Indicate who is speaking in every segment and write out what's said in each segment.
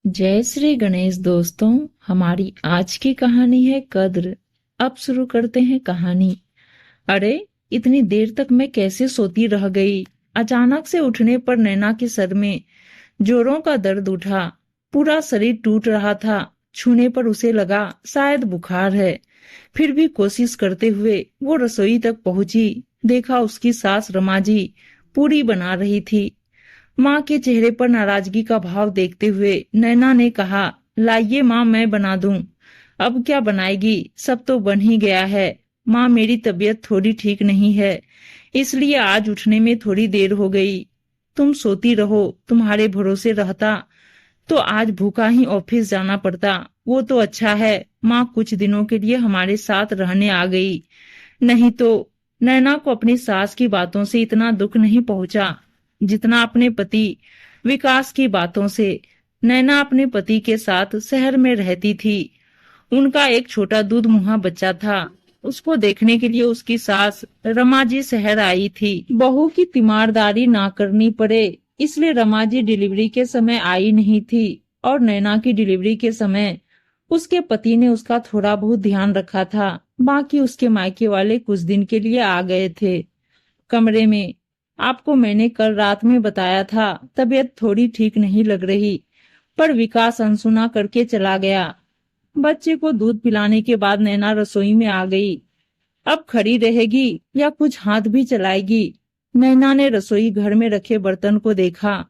Speaker 1: जय श्री गणेश दोस्तों। हमारी आज की कहानी है कद्र। अब शुरू करते हैं कहानी। अरे, इतनी देर तक मैं कैसे सोती रह गई। अचानक से उठने पर नैना के सर में जोरों का दर्द उठा। पूरा शरीर टूट रहा था। छूने पर उसे लगा शायद बुखार है। फिर भी कोशिश करते हुए वो रसोई तक पहुंची। देखा उसकी सास रमा जी पूरी बना रही थी। माँ के चेहरे पर नाराजगी का भाव देखते हुए नैना ने कहा, लाइए माँ, मैं बना दूं। अब क्या बनाएगी, सब तो बन ही गया है। माँ, मेरी तबीयत थोड़ी ठीक नहीं है, इसलिए आज उठने में थोड़ी देर हो गई। तुम सोती रहो, तुम्हारे भरोसे रहता तो आज भूखा ही ऑफिस जाना पड़ता। वो तो अच्छा है माँ कुछ दिनों के लिए हमारे साथ रहने आ गई, नहीं तो। नैना को अपनी सास की बातों से इतना दुख नहीं पहुंचा जितना अपने पति विकास की बातों से। नैना अपने पति के साथ शहर में रहती थी। उनका एक छोटा दूध मुहा बच्चा था। उसको देखने के लिए उसकी सास रमा जी शहर आई थी। बहू की तीमारदारी ना करनी पड़े, इसलिए रमा जी डिलीवरी के समय आई नहीं थी। और नैना की डिलीवरी के समय उसके पति ने उसका थोड़ा बहुत ध्यान रखा था। बाकी उसके मायके वाले कुछ दिन के लिए आ गए थे। कमरे में आपको मैंने कल रात में बताया था, तबीयत थोड़ी ठीक नहीं लग रही, पर विकास अनसुना करके चला गया। बच्चे को दूध पिलाने के बाद नैना रसोई में आ गई। अब खड़ी रहेगी या कुछ हाथ भी चलाएगी। नैना ने रसोई घर में रखे बर्तन को देखा।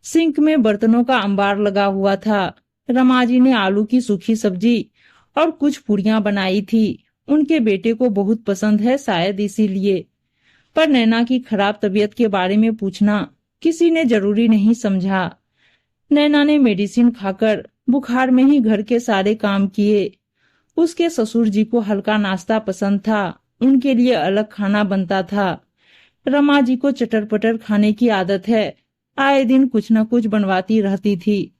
Speaker 1: सिंक में बर्तनों का अंबार लगा हुआ था। रमाजी ने आलू की सूखी सब्जी और कुछ पूड़ियां बनाई थी। उनके बेटे को बहुत पसंद है, शायद इसीलिए। पर नैना की खराब तबीयत के बारे में पूछना किसी ने जरूरी नहीं समझा। नैना ने मेडिसिन खाकर बुखार में ही घर के सारे काम किए। उसके ससुर जी को हल्का नाश्ता पसंद था, उनके लिए अलग खाना बनता था। रमा जी को चटर पटर खाने की आदत है, आए दिन कुछ न कुछ बनवाती रहती थी।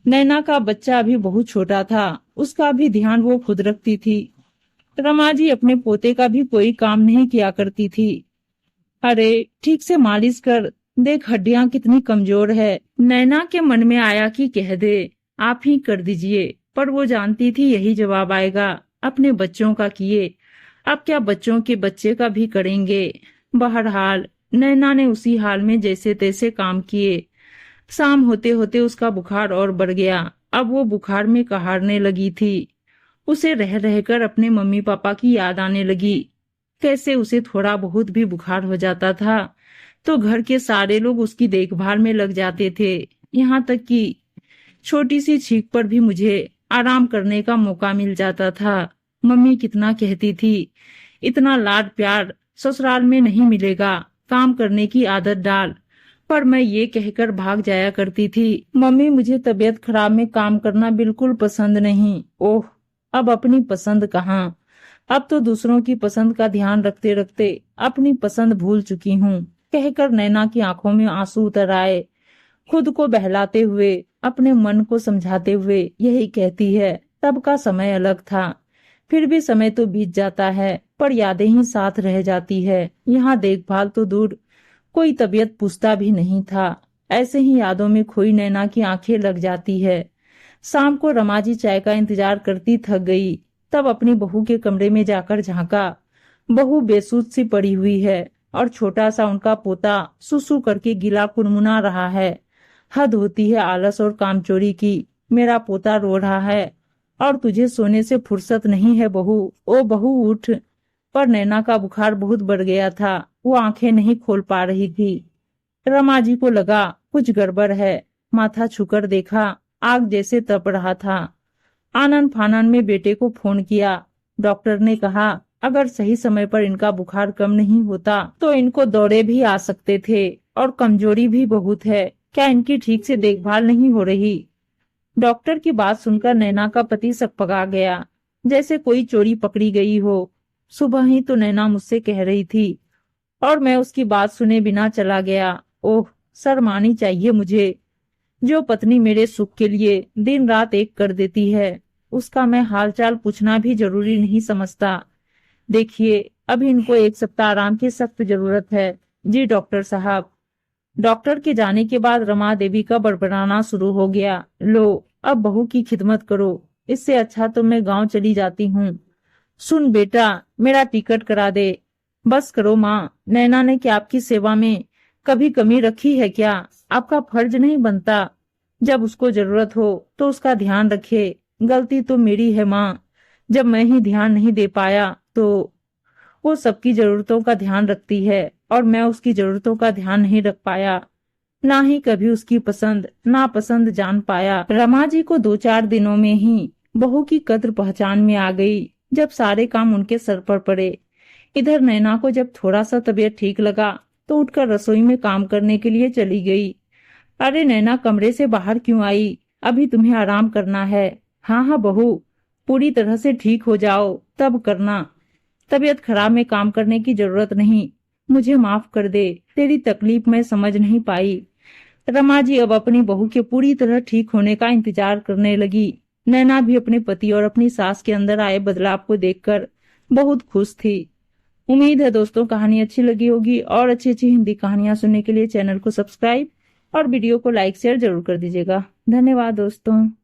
Speaker 1: नैना का बच्चा अभी बहुत छोटा था, उसका भी ध्यान वो खुद रखती थी। रमा जी अपने पोते का भी कोई काम नहीं किया करती थी। अरे, ठीक से मालिश कर, देख हड्डियां कितनी कमजोर है। नैना के मन में आया कि कह दे, आप ही कर दीजिए, पर वो जानती थी यही जवाब आएगा, अपने बच्चों का किए, अब क्या बच्चों के बच्चे का भी करेंगे। बहरहाल नैना ने उसी हाल में जैसे तैसे काम किए। शाम होते होते उसका बुखार और बढ़ गया। अब वो बुखार में कहारने लगी थी। उसे रह रहकर अपने मम्मी पापा की याद आने लगी। कैसे उसे थोड़ा बहुत भी बुखार हो जाता था तो घर के सारे लोग उसकी देखभाल में लग जाते थे। यहाँ तक कि छोटी सी छींक पर भी मुझे आराम करने का मौका मिल जाता था। मम्मी कितना कहती थी, इतना लाड प्यार ससुराल में नहीं मिलेगा, काम करने की आदत डाल। पर मैं ये कहकर भाग जाया करती थी, मम्मी मुझे तबीयत खराब में काम करना बिल्कुल पसंद नहीं। ओह, अब अपनी पसंद कहाँ, अब तो दूसरों की पसंद का ध्यान रखते रखते अपनी पसंद भूल चुकी हूँ। कहकर नैना की आंखों में आंसू उतर आए। खुद को बहलाते हुए, अपने मन को समझाते हुए यही कहती है, तब का समय अलग था। फिर भी समय तो बीत जाता है, पर यादें ही साथ रह जाती है। यहाँ देखभाल तो दूर, कोई तबीयत पूछता भी नहीं था। ऐसे ही यादों में खोई नैना की आंखें लग जाती है। शाम को रमाजी चाय का इंतजार करती थक गई, तब अपनी बहू के कमरे में जाकर झांका। बहू बेसुध सी पड़ी हुई है और छोटा सा उनका पोता सुसु करके गिला कुनमुना रहा है। हद होती है आलस और कामचोरी की। मेरा पोता रो रहा है और तुझे सोने से फुर्सत नहीं है बहू, ओ बहू उठ। पर नैना का बुखार बहुत बढ़ गया था, वो आंखें नहीं खोल पा रही थी। रमा जी को लगा कुछ गड़बड़ है। माथा छूकर देखा, आग जैसे तप रहा था। आनन फानन में बेटे को फोन किया। डॉक्टर ने कहा अगर सही समय पर इनका बुखार कम नहीं होता तो इनको दौरे भी आ सकते थे, और कमजोरी भी बहुत है। क्या इनकी ठीक से देखभाल नहीं हो रही? डॉक्टर की बात सुनकर नैना का पति सकपगा गया, जैसे कोई चोरी पकड़ी गई हो। सुबह ही तो नैना मुझसे कह रही थी और मैं उसकी बात सुने बिना चला गया। ओह, शर्म आनी चाहिए मुझे। जो पत्नी मेरे सुख के लिए दिन रात एक कर देती है, उसका मैं हालचाल पूछना भी जरूरी नहीं समझता। देखिए, अभी इनको एक सप्ताह आराम की सख्त जरूरत है। जी डॉक्टर साहब। डॉक्टर के जाने के बाद रमा देवी का बड़बड़ाना शुरू हो गया। लो, अब बहू की खिदमत करो, इससे अच्छा तो मैं गांव चली जाती हूँ। सुन बेटा, मेरा टिकट करा दे। बस करो माँ, नैना ने क्या आपकी सेवा में कभी कमी रखी है क्या? आपका फर्ज नहीं बनता जब उसको जरूरत हो तो उसका ध्यान रखे। गलती तो मेरी है माँ, जब मैं ही ध्यान नहीं दे पाया तो वो सबकी जरूरतों का ध्यान रखती है और मैं उसकी जरूरतों का ध्यान नहीं रख पाया, ना ही कभी उसकी पसंद नापसंद जान पाया। रमा जी को 2-4 दिनों में ही बहू की कद्र पहचान में आ गई, जब सारे काम उनके सर पर पड़े। इधर नैना को जब थोड़ा सा तबीयत ठीक लगा तो उठकर रसोई में काम करने के लिए चली गई। अरे नैना, कमरे से बाहर क्यों आई? अभी तुम्हें आराम करना है। हाँ हाँ बहू, पूरी तरह से ठीक हो जाओ तब करना। तबीयत खराब में काम करने की जरूरत नहीं। मुझे माफ कर दे, तेरी तकलीफ मैं समझ नहीं पाई। रमा जी अब अपनी बहू के पूरी तरह ठीक होने का इंतजार करने लगी। नैना भी अपने पति और अपनी सास के अंदर आए बदलाव को देखकर बहुत खुश थी। उम्मीद है दोस्तों कहानी अच्छी लगी होगी, और अच्छी अच्छी हिंदी कहानियां सुनने के लिए चैनल को सब्सक्राइब और वीडियो को लाइक शेयर जरूर कर दीजिएगा। धन्यवाद दोस्तों।